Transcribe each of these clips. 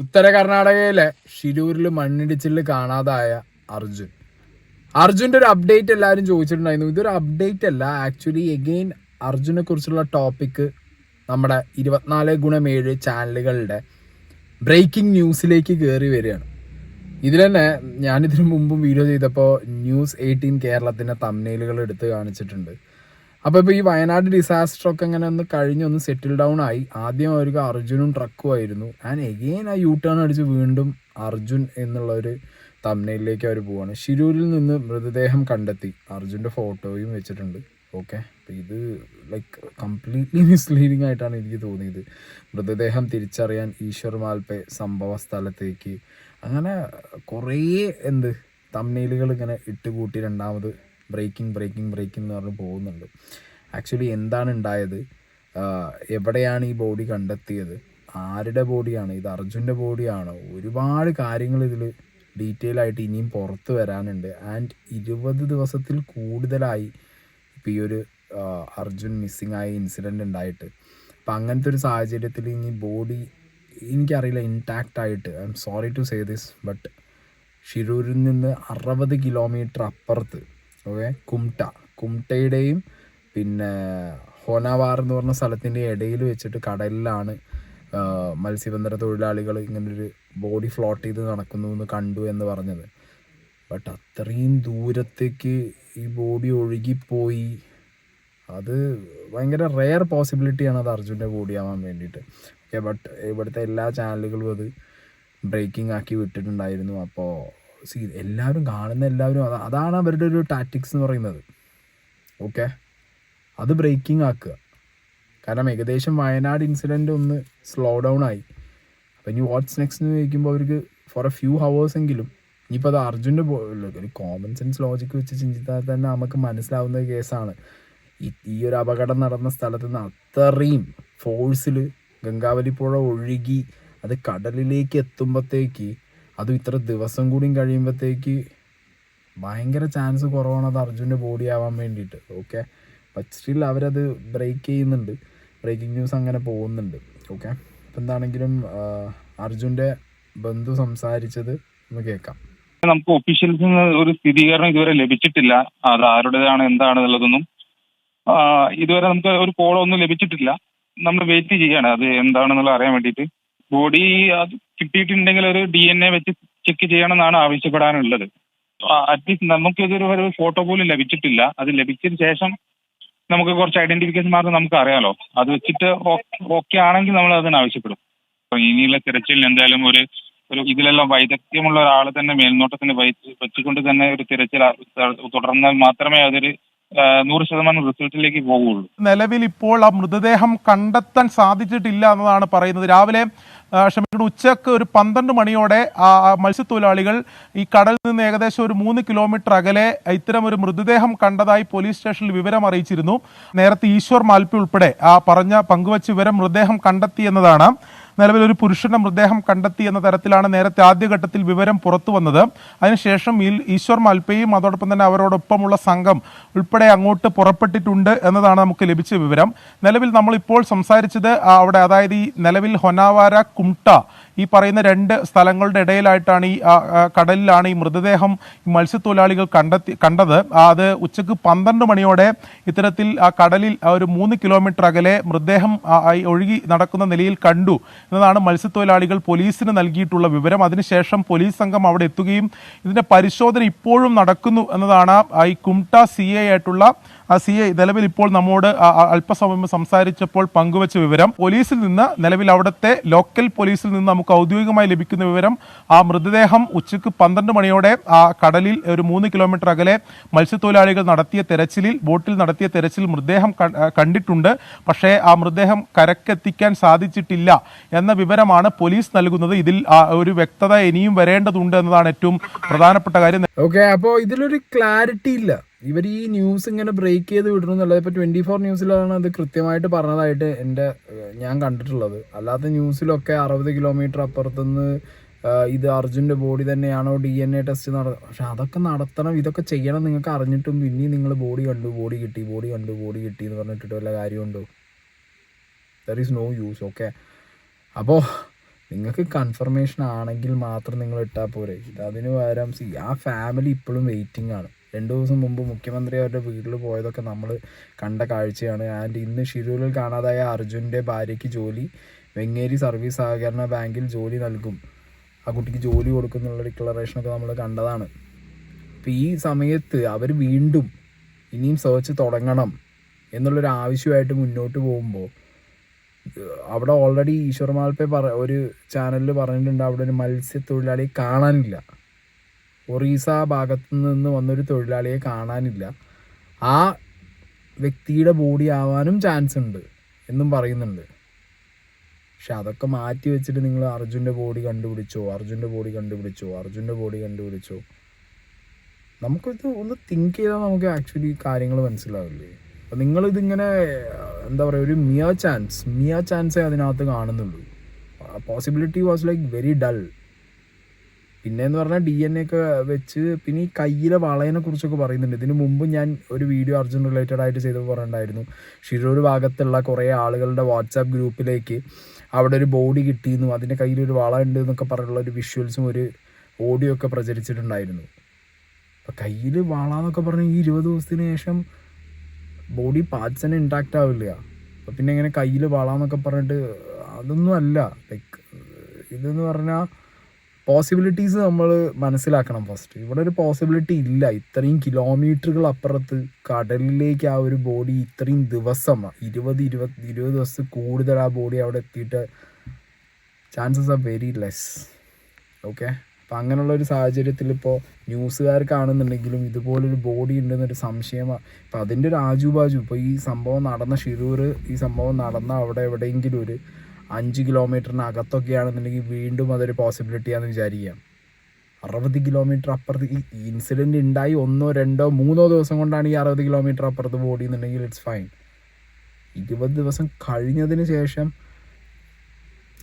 ഉത്തര കർണാടകയിലെ ഷിരൂരിൽ മണ്ണിടിച്ചിൽ കാണാതായ അർജുൻ്റെ ഒരു അപ്ഡേറ്റ് എല്ലാവരും ചോദിച്ചിട്ടുണ്ടായിരുന്നു. ഇതൊരു അപ്ഡേറ്റ് അല്ല, ആക്ച്വലി എഗെയിൻ അർജുനെ കുറിച്ചുള്ള ടോപ്പിക്ക് നമ്മുടെ 24x7 ചാനലുകളുടെ ബ്രേക്കിംഗ് ന്യൂസിലേക്ക് കയറി വരികയാണ്. ഇതിൽ തന്നെ ഞാനിതിനു മുമ്പും വീഡിയോ ചെയ്തപ്പോൾ ന്യൂസ് 18 കേരളത്തിൻ്റെ തംബ്നെയിലുകൾ എടുത്ത് കാണിച്ചിട്ടുണ്ട്. അപ്പോൾ ഇപ്പോൾ ഈ വയനാട് ഡിസാസ്റ്ററൊക്കെ ഇങ്ങനെ ഒന്ന് കഴിഞ്ഞൊന്ന് സെറ്റിൽ ഡൗൺ ആയി. ആദ്യം അവർക്ക് അർജുനും ട്രക്കും ആയിരുന്നു. ആൻഡ് എഗെയിൻ ആ യൂ ടേൺ അടിച്ച് വീണ്ടും അർജുൻ എന്നുള്ള ഒരു തംബ്നെയിലിലേക്ക് അവർ പോവാണ്. ഷിരൂരിൽ നിന്ന് മൃതദേഹം കണ്ടെത്തി, അർജുൻ്റെ ഫോട്ടോയും വെച്ചിട്ടുണ്ട്. ഓക്കെ, അപ്പോൾ ഇത് ലൈക്ക് കംപ്ലീറ്റ്ലി മിസ്ലീഡിങ് ആയിട്ടാണ് എനിക്ക് തോന്നിയത്. മൃതദേഹം തിരിച്ചറിയാൻ ഈശ്വർ മാൽപെ സംഭവ സ്ഥലത്തേക്ക്, അങ്ങനെ കുറേ തംബ്നെയിലുകൾ ഇങ്ങനെ ഇട്ടുകൂട്ടി രണ്ടാമത് ബ്രേക്കിംഗ് എന്ന് പറഞ്ഞ് പോകുന്നുണ്ട്. ആക്ച്വലി എന്താണ് ഉണ്ടായത്, എവിടെയാണ് ഈ ബോഡി കണ്ടെത്തിയത്, ആരുടെ ബോഡിയാണ് ഇത്, അർജുൻ്റെ ബോഡിയാണോ, ഒരുപാട് കാര്യങ്ങൾ ഇതിൽ ഡീറ്റെയിൽ ആയിട്ട് ഇനിയും പുറത്ത് വരാനുണ്ട്. ആൻഡ് 20 ദിവസത്തിൽ കൂടുതലായി ഇപ്പോൾ ഈ ഒരു അർജുൻ മിസ്സിങ് ആയ ഇൻസിഡൻ്റ് ഉണ്ടായിട്ട്. അപ്പം അങ്ങനത്തെ ഒരു സാഹചര്യത്തിൽ ഇനി ബോഡി എനിക്കറിയില്ല ഇൻടാക്റ്റ് ആയിട്ട്, I am sorry to say this, but ഷിരൂരിൽ നിന്ന് 60 കിലോമീറ്റർ അപ്പുറത്ത്, ഓക്കെ, കുംട്ടയുടെയും പിന്നെ ഹോനാവാർ എന്ന് പറഞ്ഞ സ്ഥലത്തിൻ്റെ ഇടയിൽ വെച്ചിട്ട് കടലിലാണ് മത്സ്യബന്ധന തൊഴിലാളികൾ ഇങ്ങനൊരു ബോഡി ഫ്ലോട്ട് ചെയ്ത് നടക്കുന്നു എന്ന് കണ്ടു എന്ന് പറഞ്ഞത്. ബട്ട് അത്രയും ദൂരത്തേക്ക് ഈ ബോഡി ഒഴുകിപ്പോയി, അത് ഭയങ്കര റെയർ പോസിബിലിറ്റിയാണ് അത് അർജുൻ്റെ ബോഡി ആവാൻ വേണ്ടിയിട്ട്. ഓക്കെ, ബട്ട് ഇവിടുത്തെ എല്ലാ ചാനലുകളും അത് ബ്രേക്കിംഗ് ആക്കി വിട്ടിട്ടുണ്ടായിരുന്നു. അപ്പോൾ എല്ലാവരും കാണുന്ന എല്ലാവരും അതാണ് അവരുടെ ഒരു ടാക്ടിക്സ് എന്ന് പറയുന്നത്. ഓക്കെ, അത് ബ്രേക്കിംഗ് ആക്കുക. കാരണം ഏകദേശം വയനാട് ഇൻസിഡൻ്റ് ഒന്ന് സ്ലോ ഡൗൺ ആയി. അപ്പോൾ ഇനി വാട്ട്സ് നെക്സ്റ്റ് എന്ന് ചോദിക്കുമ്പോൾ അവർക്ക് ഫോർ എ ഫ്യൂ ഹവേഴ്സ് എങ്കിലും, ഇനിയിപ്പോൾ അത് അർജുൻ്റെ ഒരു കോമൺ സെൻസ് ലോജിക്ക് വെച്ച് ചിന്തിച്ചാൽ തന്നെ നമുക്ക് മനസ്സിലാവുന്ന കേസാണ്. ഈ ഒരു അപകടം നടന്ന സ്ഥലത്ത് നിന്ന് അത്രയും ഫോഴ്സിൽ ഗംഗാവലി പുഴ ഒഴുകി അത് കടലിലേക്ക് എത്തുമ്പോഴത്തേക്ക്, അതും ഇത്ര ദിവസം കൂടിയും കഴിയുമ്പോഴത്തേക്ക് ഭയങ്കര ചാൻസ് കുറവാണ് അത് അർജുൻ്റെ ബോഡി ആവാൻ വേണ്ടിയിട്ട്. ഓക്കെ, ബട്ട് സ്റ്റിൽ അവരത് ബ്രേക്ക് ചെയ്യുന്നുണ്ട്, ബ്രേക്കിംഗ് ന്യൂസ് അങ്ങനെ പോകുന്നുണ്ട്. ഓക്കെ, അപ്പം എന്താണെങ്കിലും അർജുൻ്റെ ബന്ധു സംസാരിച്ചത് ഒന്ന് കേൾക്കാം. നമുക്ക് ഒഫീഷ്യൽസിൽ നിന്ന് ഒരു സ്ഥിരീകരണം ഇതുവരെ ലഭിച്ചിട്ടില്ല. അത് ആരുടേതാണ് എന്താണെന്നുള്ളതൊന്നും ഇതുവരെ നമുക്ക് ഒരു കോളോ ഒന്നും ലഭിച്ചിട്ടില്ല. നമ്മൾ വെയിറ്റ് ചെയ്യാണ് അത് എന്താണെന്നുള്ള അറിയാൻ വേണ്ടിയിട്ട്. ബോഡി അത് കിട്ടിയിട്ടുണ്ടെങ്കിൽ ഒരു DNA വെച്ച് ചെക്ക് ചെയ്യണമെന്നാണ് ആവശ്യപ്പെടാനുള്ളത്. അറ്റ്ലീസ്റ്റ് നമുക്കിതൊരു ഒരു ഫോട്ടോ പോലും ലഭിച്ചിട്ടില്ല. അത് ലഭിച്ചതിന് ശേഷം നമുക്ക് കുറച്ച് ഐഡന്റിഫിക്കേഷൻ മാർക്ക് നമുക്ക് അറിയാലോ. അത് വെച്ചിട്ട് ഓക്കെ ആണെങ്കിൽ നമ്മൾ അതിന് ആവശ്യപ്പെടും. അപ്പോൾ ഇനിയുള്ള തിരച്ചിലിന് എന്തായാലും ഒരു ഇതിലെല്ലാം വൈദഗ്ധ്യമുള്ള ഒരാൾ തന്നെ മേൽനോട്ടത്തിന് വെച്ചുകൊണ്ട് തന്നെ ഒരു തിരച്ചിൽ തുടർന്നാൽ മാത്രമേ അതൊരു 100% റിസൾട്ടിലേക്ക് പോകുള്ളൂ. നിലവിൽ ഇപ്പോൾ ആ മൃതദേഹം കണ്ടെത്താൻ സാധിച്ചിട്ടില്ല എന്നതാണ് പറയുന്നത്. രാവിലെ ഉച്ചക്ക് ഒരു 12 മണിയോടെ മത്സ്യത്തൊഴിലാളികൾ ഈ കടലിൽ നിന്ന് ഏകദേശം ഒരു 3 കിലോമീറ്റർ അകലെ ഇത്തരം ഒരു മൃതദേഹം കണ്ടതായി പോലീസ് സ്റ്റേഷനിൽ വിവരം അറിയിച്ചിരുന്നു. നേരത്തെ ഈശ്വർ മാൽപ്പി ഉൾപ്പെടെ പങ്കുവച്ച വിവരം മൃതദേഹം കണ്ടെത്തി എന്നതാണ്. നിലവിൽ ഒരു പുരുഷന്റെ മൃതദേഹം കണ്ടെത്തി എന്ന തരത്തിലാണ് നേരത്തെ ആദ്യഘട്ടത്തിൽ വിവരം പുറത്തു വന്നത്. അതിനുശേഷം ഈശ്വർ മാൽപ്പയും അതോടൊപ്പം തന്നെ അവരോടൊപ്പമുള്ള സംഘം ഉൾപ്പെടെ അങ്ങോട്ട് പുറപ്പെട്ടിട്ടുണ്ട് എന്നതാണ് നമുക്ക് ലഭിച്ച വിവരം. നിലവിൽ നമ്മളിപ്പോൾ സംസാരിച്ചത് അവിടെ, അതായത് ഈ നിലവിൽ ഹൊനാവാര കുംട്ട ഈ പറയുന്ന 2 സ്ഥലങ്ങളുടെ ഇടയിലായിട്ടാണ് ഈ കടലിലാണ് ഈ മൃതദേഹം മത്സ്യത്തൊഴിലാളികൾ കണ്ടത്. അത് ഉച്ചക്ക് 12 മണിയോടെ ഇത്തരത്തിൽ ആ കടലിൽ ഒരു 3 കിലോമീറ്റർ അകലെ മൃതദേഹം ഒഴുകി നടക്കുന്ന നിലയിൽ കണ്ടു എന്നതാണ് മത്സ്യത്തൊഴിലാളികൾ പോലീസിന് നൽകിയിട്ടുള്ള വിവരം. അതിനുശേഷം പോലീസ് സംഘം അവിടെ എത്തുകയും ഇതിന്റെ പരിശോധന ഇപ്പോഴും നടക്കുന്നു എന്നതാണ് ഈ കുംട്ട CA ആയിട്ടുള്ള CA നിലവിൽ ഇപ്പോൾ നമ്മോട് അല്പസമയം സംസാരിച്ചപ്പോൾ പങ്കുവച്ച വിവരം. പോലീസിൽ നിന്ന്, നിലവിൽ അവിടുത്തെ ലോക്കൽ പോലീസിൽ നിന്ന് നമുക്ക് ഔദ്യോഗികമായി ലഭിക്കുന്ന വിവരം, ആ മൃതദേഹം ഉച്ചക്ക് 12 മണിയോടെ ആ കടലിൽ ഒരു 3 കിലോമീറ്റർ അകലെ മത്സ്യത്തൊഴിലാളികൾ ബോട്ടിൽ നടത്തിയ തെരച്ചിൽ മൃതദേഹം കണ്ടിട്ടുണ്ട്. പക്ഷേ ആ മൃതദേഹം കരക്കെത്തിക്കാൻ സാധിച്ചിട്ടില്ല എന്ന വിവരമാണ് പോലീസ് നൽകുന്നത്. ഇതിൽ ഒരു വ്യക്തത ഇനിയും വരേണ്ടതുണ്ട് എന്നതാണ് ഏറ്റവും പ്രധാനപ്പെട്ട കാര്യം. ഓക്കെ, അപ്പോൾ ഇതിലൊരു ക്ലാരിറ്റി ഇല്ല. ഇവർ ഈ ന്യൂസ് ഇങ്ങനെ ബ്രേക്ക് ചെയ്ത് വിടണമെന്നുള്ളത് ഇപ്പോൾ 24 ന്യൂസിലാണ് അത് കൃത്യമായിട്ട് പറഞ്ഞതായിട്ട് ഞാൻ കണ്ടിട്ടുള്ളത്. അല്ലാത്ത ന്യൂസിലൊക്കെ 60 കിലോമീറ്റർ അപ്പുറത്തുനിന്ന് ഇത് അർജുൻ്റെ ബോഡി തന്നെയാണോ DNA ടെസ്റ്റ് പക്ഷെ അതൊക്കെ നടത്തണം, ഇതൊക്കെ ചെയ്യണം. നിങ്ങൾക്ക് അറിഞ്ഞിട്ടും പിന്നെയും നിങ്ങൾ ബോഡി കിട്ടി എന്ന് പറഞ്ഞിട്ടിട്ട് വല്ല കാര്യമുണ്ടോ? There is no use. Okay, അപ്പോൾ നിങ്ങൾക്ക് കൺഫർമേഷൻ ആണെങ്കിൽ മാത്രം നിങ്ങൾ ഇട്ടാൽ പോരെ. അതിന് പകരം ആ ഫാമിലി ഇപ്പോഴും വെയിറ്റിംഗ് ആണ്. 2 ദിവസം മുമ്പ് മുഖ്യമന്ത്രി അവരുടെ വീട്ടിൽ പോയതൊക്കെ നമ്മൾ കണ്ട കാഴ്ചയാണ്. ആൻഡ് ഇന്ന് ഷിരൂരിൽ കാണാതായ അർജുൻ്റെ ഭാര്യയ്ക്ക് ജോലി, വെങ്ങേരി സർവീസ് സഹകരണ ബാങ്കിൽ ജോലി നൽകും, ആ കുട്ടിക്ക് ജോലി കൊടുക്കുന്നുള്ള ഡിക്ലറേഷനൊക്കെ നമ്മൾ കണ്ടതാണ്. അപ്പോൾ ഈ സമയത്ത് അവർ വീണ്ടും ഇനിയും സെർച്ച് തുടങ്ങണം എന്നുള്ളൊരു ആവശ്യമായിട്ട് മുന്നോട്ട് പോകുമ്പോൾ അവിടെ ഓൾറെഡി ഈശ്വർ മാൽപ്പെ ഒരു ചാനലിൽ പറഞ്ഞിട്ടുണ്ട് അവിടെ ഒരു മത്സ്യത്തൊഴിലാളിയെ കാണാനില്ല, ഒറീസ ഭാഗത്തു നിന്ന് വന്നൊരു തൊഴിലാളിയെ കാണാനില്ല, ആ വ്യക്തിയുടെ ബോഡി ആവാനും ചാൻസ് ഉണ്ട് എന്നും പറയുന്നുണ്ട്. പക്ഷെ അതൊക്കെ മാറ്റി വെച്ചിട്ട് നിങ്ങൾ അർജുൻ്റെ ബോഡി കണ്ടുപിടിച്ചോ. നമുക്കിത് ഒന്ന് തിങ്ക് ചെയ്താൽ നമുക്ക് ആക്ച്വലി കാര്യങ്ങൾ മനസ്സിലാവില്ലേ. അപ്പം നിങ്ങളിതിങ്ങനെ എന്താ പറയുക, ഒരു മിയ ചാൻസേ അതിനകത്ത് കാണുന്നുള്ളൂ. Possibility was like very dull. പിന്നെയെന്ന് പറഞ്ഞാൽ DNA ഒക്കെ വെച്ച് പിന്നെ ഈ കയ്യിലെ വളയെ കുറിച്ചൊക്കെ പറയുന്നുണ്ട്. ഇതിന് മുമ്പ് ഞാൻ ഒരു വീഡിയോ അർജുൻ റിലേറ്റഡ് ആയിട്ട് ചെയ്തപ്പോൾ പറഞ്ഞിട്ടുണ്ടായിരുന്നു, ഷിരൂർ ഭാഗത്തുള്ള കുറേ ആളുകളുടെ വാട്സാപ്പ് ഗ്രൂപ്പിലേക്ക് അവിടെ ഒരു ബോഡി കിട്ടിയെന്നും അതിൻ്റെ കയ്യിലൊരു വള ഉണ്ട് എന്നൊക്കെ പറഞ്ഞുള്ള ഒരു വിഷ്വൽസും ഒരു ഓഡിയോ ഒക്കെ പ്രചരിച്ചിട്ടുണ്ടായിരുന്നു. അപ്പം കയ്യിൽ വള എന്നൊക്കെ പറഞ്ഞാൽ ഈ 20 ദിവസത്തിന് ശേഷം ബോഡി പാർട്സ് തന്നെ ഇൻടാക്റ്റ് ആവില്ല. അപ്പം പിന്നെ ഇങ്ങനെ കയ്യിൽ വള എന്നൊക്കെ പറഞ്ഞിട്ട് അതൊന്നും അല്ല. ലൈക്ക് ഇതെന്ന് പറഞ്ഞാൽ പോസിബിലിറ്റീസ് നമ്മൾ മനസ്സിലാക്കണം ഫസ്റ്റ്. ഇവിടെ ഒരു പോസിബിലിറ്റി ഇല്ല. ഇത്രയും കിലോമീറ്ററുകൾ അപ്പുറത്ത് കടലിലേക്ക് ആ ഒരു ബോഡി ഇത്രയും ദിവസം 20 ദിവസം കൂടുതൽ ആ ബോഡി അവിടെ എത്തിയിട്ട് chances are very less. Okay, അപ്പം അങ്ങനെയുള്ളൊരു സാഹചര്യത്തിൽ ഇപ്പോൾ ന്യൂസുകാർ കാണുന്നുണ്ടെങ്കിലും ഇതുപോലൊരു ബോഡി ഉണ്ടെന്നൊരു സംശയമാണ്. ഇപ്പം അതിൻ്റെ ഒരു ആജുബാജു ഇപ്പോൾ ഈ സംഭവം നടന്ന ഷിരൂർ, ഈ സംഭവം നടന്ന അവിടെ എവിടെയെങ്കിലും ഒരു 5 കിലോമീറ്ററിനകത്തൊക്കെയാണെന്നുണ്ടെങ്കിൽ വീണ്ടും അതൊരു പോസിബിലിറ്റിയാണെന്ന് വിചാരിക്കാം. 60 കിലോമീറ്റർ അപ്പുറത്ത് ഈ ഇൻസിഡൻറ്റ് ഉണ്ടായി 1, 2, 3 ദിവസം കൊണ്ടാണ് ഈ 60 കിലോമീറ്റർ അപ്പുറത്ത് ബോഡി എന്നുണ്ടെങ്കിൽ ഇറ്റ്സ് ഫൈൻ. 20 ദിവസം കഴിഞ്ഞതിന് ശേഷം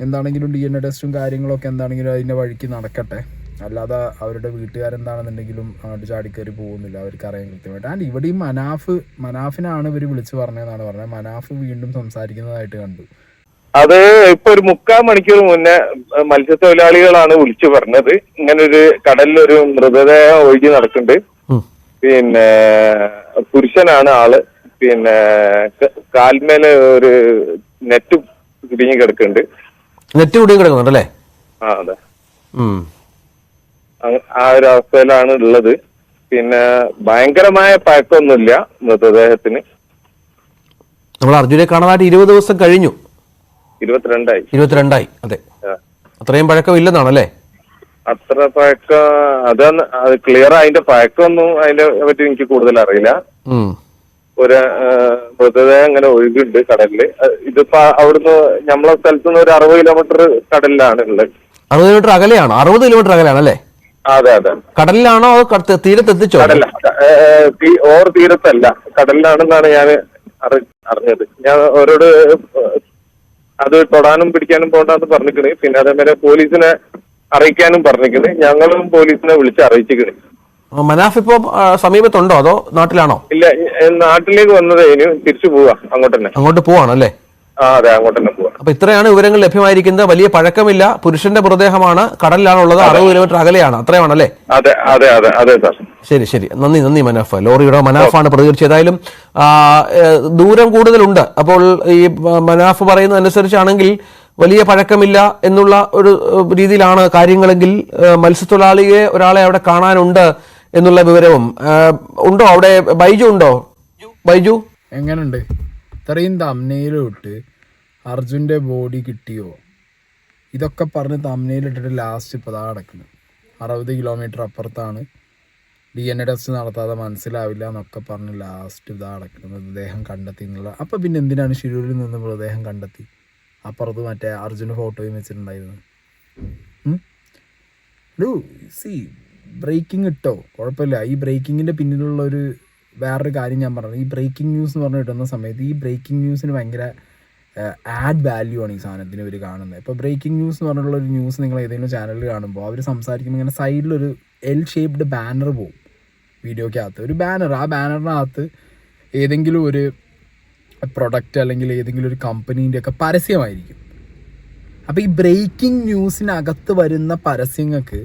എന്താണെങ്കിലും DNA ടെസ്റ്റും കാര്യങ്ങളൊക്കെ എന്താണെങ്കിലും അതിൻ്റെ വഴിക്ക് നടക്കട്ടെ. അല്ലാതെ അവരുടെ വീട്ടുകാരെന്താണെന്നുണ്ടെങ്കിലും അങ്ങോട്ട് ചാടിക്കയറി പോകുന്നില്ല, അവർക്കറിയാൻ കൃത്യമായിട്ട്. ആൻഡ് ഇവിടെയും മനാഫിനാണ് ഇവർ വിളിച്ച് പറഞ്ഞതെന്നാണ് പറഞ്ഞത്. മനാഫ് വീണ്ടും സംസാരിക്കുന്നതായിട്ട് കണ്ടു. അത് ഇപ്പൊ ഒരു 3/4 മണിക്കൂർ മുന്നേ മത്സ്യത്തൊഴിലാളികളാണ് വിളിച്ചു പറഞ്ഞത്, ഇങ്ങനൊരു കടലിലൊരു മൃതദേഹം ഒഴുകി നടക്കുന്നുണ്ട്. പിന്നെ പുരുഷനാണ് ആള്. പിന്നെ കാൽമേല് ഒരു നെറ്റ് കുടുങ്ങി കിടക്കുന്നുണ്ട്. നെറ്റ് കുടുങ്ങി കിടക്കുന്നുണ്ടല്ലേ? ആ അതെ, ആ ഒരു അവസ്ഥയിലാണ് ഉള്ളത്. പിന്നെ ഭയങ്കരമായ പഴക്കമൊന്നുമില്ല മൃതദേഹത്തിന്. നമ്മൾ അർജുനെ കാണാനായിട്ട് 20 ദിവസം കഴിഞ്ഞു. 22ആയി. അതെ, അത്രയും പഴക്കം ഇല്ലെന്നാണല്ലേ? അത്ര പഴക്കം അത് ക്ലിയർ. അതിന്റെ പഴക്കമൊന്നും അതിനെ പറ്റി എനിക്ക് കൂടുതൽ അറിയില്ല. ഒരു മൃതദേഹം ഇങ്ങനെ ഒഴുകുണ്ട് കടലില്. ഇതിപ്പോ അവിടുന്ന് നമ്മളെ സ്ഥലത്തുനിന്ന് ഒരു 60 കിലോമീറ്റർ കടലിലാണ് ഉള്ളത്. 60 കിലോമീറ്റർ അകലെയാണോ? 60 കിലോമീറ്റർ അകലെയാണല്ലേ? അതെ. കടലിലാണോ അതോ തീരത്തെത്തിച്ചോ? കടല ഓർ തീരത്തല്ല, കടലിലാണെന്നാണ് ഞാൻ അറിഞ്ഞത്. ഞാൻ അവരോട് അത് തൊടാനും പിടിക്കാനും പോകണ്ടെന്ന് പറഞ്ഞിരിക്കണ്. പിന്നെ അതേപോലെ പോലീസിനെ അറിയിക്കാനും പറഞ്ഞിരിക്കണ്. ഞങ്ങളും പോലീസിനെ വിളിച്ച് അറിയിച്ചിരിക്കണ്. മനാഫ് ഇപ്പൊ സമീപത്തുണ്ടോ അതോ നാട്ടിലാണോ? ഇല്ല, നാട്ടിലേക്ക് വന്നത് ഇനി തിരിച്ചു പോവാ. അങ്ങോട്ട് പോവാണല്ലേ? അതെ, അങ്ങോട്ട് തന്നെ പോവാ. അപ്പൊ ഇത്രയാണ് വിവരങ്ങൾ ലഭ്യമായിരിക്കുന്നത്. വലിയ പഴക്കമില്ല, പുരുഷന്റെ മൃതദേഹമാണ്, കടലിലാണുള്ളത്, 60 കിലോമീറ്റർ അകലെയാണ്, അത്രയാണല്ലേ? അതെ സാർ. ശരി. നന്ദി മനാഫ്. ലോറിയുടെ മനാഫാണ് പ്രതികരിച്ചത്. ഏതായാലും ദൂരം കൂടുതലുണ്ട്. അപ്പോൾ ഈ മനാഫ് പറയുന്നതനുസരിച്ചാണെങ്കിൽ വലിയ പഴക്കമില്ല എന്നുള്ള ഒരു രീതിയിലാണ് കാര്യങ്ങളെങ്കിൽ ഒരാളെ അവിടെ കാണാനുണ്ട് എന്നുള്ള വിവരവും ഉണ്ടോ? അവിടെ ബൈജു ഉണ്ടോ? ബൈജു എങ്ങനുണ്ട്? ഇത്രയും തമ്നയിലിട്ട് അർജുൻ്റെ ബോഡി കിട്ടിയോ ഇതൊക്കെ പറഞ്ഞ് തമ്നയിലിട്ടിട്ട് ലാസ്റ്റ് ഇപ്പോൾ അതാ കിടക്കുന്നത്. 60 കിലോമീറ്റർ അപ്പുറത്താണ്, DNA ടെസ്റ്റ് നടത്താതെ മനസ്സിലാവില്ല എന്നൊക്കെ പറഞ്ഞ് ലാസ്റ്റ് ഇതാ കിടക്കുന്നത്. മൃതദേഹം കണ്ടെത്തി എന്നുള്ള. അപ്പം പിന്നെ എന്തിനാണ് ഷിരൂരിൽ നിന്ന് മൃതദേഹം കണ്ടെത്തി അപ്പുറത്ത് മറ്റേ അർജുന് ഫോട്ടോയും വെച്ചിട്ടുണ്ടായിരുന്നത്? ബ്രേക്കിംഗ് ഇട്ടോ കുഴപ്പമില്ല. ഈ ബ്രേക്കിങ്ങിൻ്റെ പിന്നിലുള്ള ഒരു വേറൊരു കാര്യം ഞാൻ പറഞ്ഞത്, ഈ ബ്രേക്കിംഗ് ന്യൂസ് എന്ന് പറഞ്ഞ് കിട്ടുന്ന സമയത്ത് ഈ ബ്രേക്കിംഗ് ന്യൂസിന് ഭയങ്കര ആഡ് വാല്യൂ ആണ് ഈ സാധനത്തിന് ഇവർ കാണുന്നത്. ഇപ്പോൾ ബ്രേക്കിംഗ് ന്യൂസ് എന്ന് പറഞ്ഞിട്ടുള്ളൊരു ന്യൂസ് നിങ്ങൾ ഏതെങ്കിലും ചാനലിൽ കാണുമ്പോൾ അവർ സംസാരിക്കുമ്പോൾ ഇങ്ങനെ സൈഡിലൊരു ഷേപ്ഡ് ബാനർ പോകും വീഡിയോക്കകത്ത്. ഒരു ബാനർ, ആ ബാനറിനകത്ത് ഏതെങ്കിലും ഒരു പ്രൊഡക്റ്റ് അല്ലെങ്കിൽ ഏതെങ്കിലും ഒരു കമ്പനീൻ്റെയൊക്കെ പരസ്യമായിരിക്കും. അപ്പോൾ ഈ ബ്രേക്കിംഗ് ന്യൂസിനകത്ത് വരുന്ന പരസ്യങ്ങൾക്ക്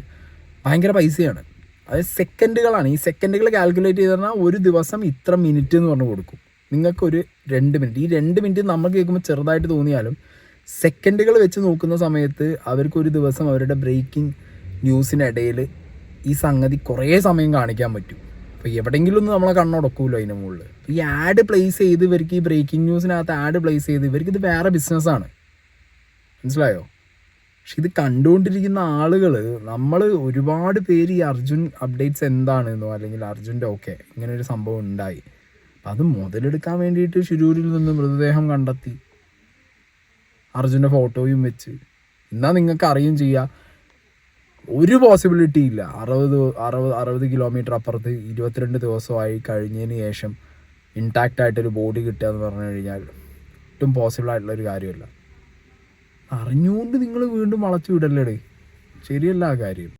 ഭയങ്കര പൈസയാണ്. അത് സെക്കൻഡുകളാണ്. ഈ സെക്കൻഡുകൾ കാൽക്കുലേറ്റ് ചെയ്ത് പറഞ്ഞാൽ ഒരു ദിവസം ഇത്ര മിനിറ്റ് എന്ന് പറഞ്ഞ് കൊടുക്കും. നിങ്ങൾക്കൊരു 2 മിനിറ്റ്, ഈ 2 മിനിറ്റ് നമ്മൾ കേൾക്കുമ്പോൾ ചെറുതായിട്ട് തോന്നിയാലും സെക്കൻഡുകൾ വെച്ച് നോക്കുന്ന സമയത്ത് അവർക്കൊരു ദിവസം അവരുടെ ബ്രേക്കിംഗ് ന്യൂസിനിടയിൽ ഈ സംഗതി കുറേ സമയം കാണിക്കാൻ പറ്റും. അപ്പോൾ എവിടെയെങ്കിലും ഒന്ന് നമ്മളെ കണ്ണുടക്കുമല്ലോ അതിന് മുകളിൽ. ഈ ആഡ് പ്ലേസ് ചെയ്ത് ഇവർക്ക് ഈ ബ്രേക്കിംഗ് ന്യൂസിനകത്ത് ആഡ് പ്ലേസ് ചെയ്ത് ഇവർക്കിത് വേറെ ബിസിനസ്സാണ്. മനസ്സിലായോ? പക്ഷെ ഇത് കണ്ടുകൊണ്ടിരിക്കുന്ന ആളുകൾ, നമ്മൾ ഒരുപാട് പേര് ഈ അർജുൻ അപ്ഡേറ്റ്സ് എന്താണെന്നോ അല്ലെങ്കിൽ അർജുൻ്റെ ഇങ്ങനെ ഒരു സംഭവം ഉണ്ടായി, അപ്പം അത് മുതലെടുക്കാൻ വേണ്ടിയിട്ട് ശിരൂരിൽ നിന്ന് മൃതദേഹം കണ്ടെത്തി അർജുൻ്റെ ഫോട്ടോയും വെച്ച് എന്നാൽ നിങ്ങൾക്ക് അറിയും ചെയ്യാം ഒരു പോസിബിലിറ്റി ഇല്ല. 60 കിലോമീറ്റർ അപ്പുറത്ത് 22 ദിവസമായി കഴിഞ്ഞതിന് ശേഷം ഇൻടാക്റ്റ് ആയിട്ടൊരു ബോഡി കിട്ടുക എന്ന് പറഞ്ഞു കഴിഞ്ഞാൽ ഒട്ടും പോസിബിൾ ആയിട്ടുള്ളൊരു കാര്യമല്ല. അറിഞ്ഞുകൊണ്ട് നിങ്ങൾ വീണ്ടും വളച്ചു വിടല്ലേ, ശരിയല്ല ആ കാര്യം.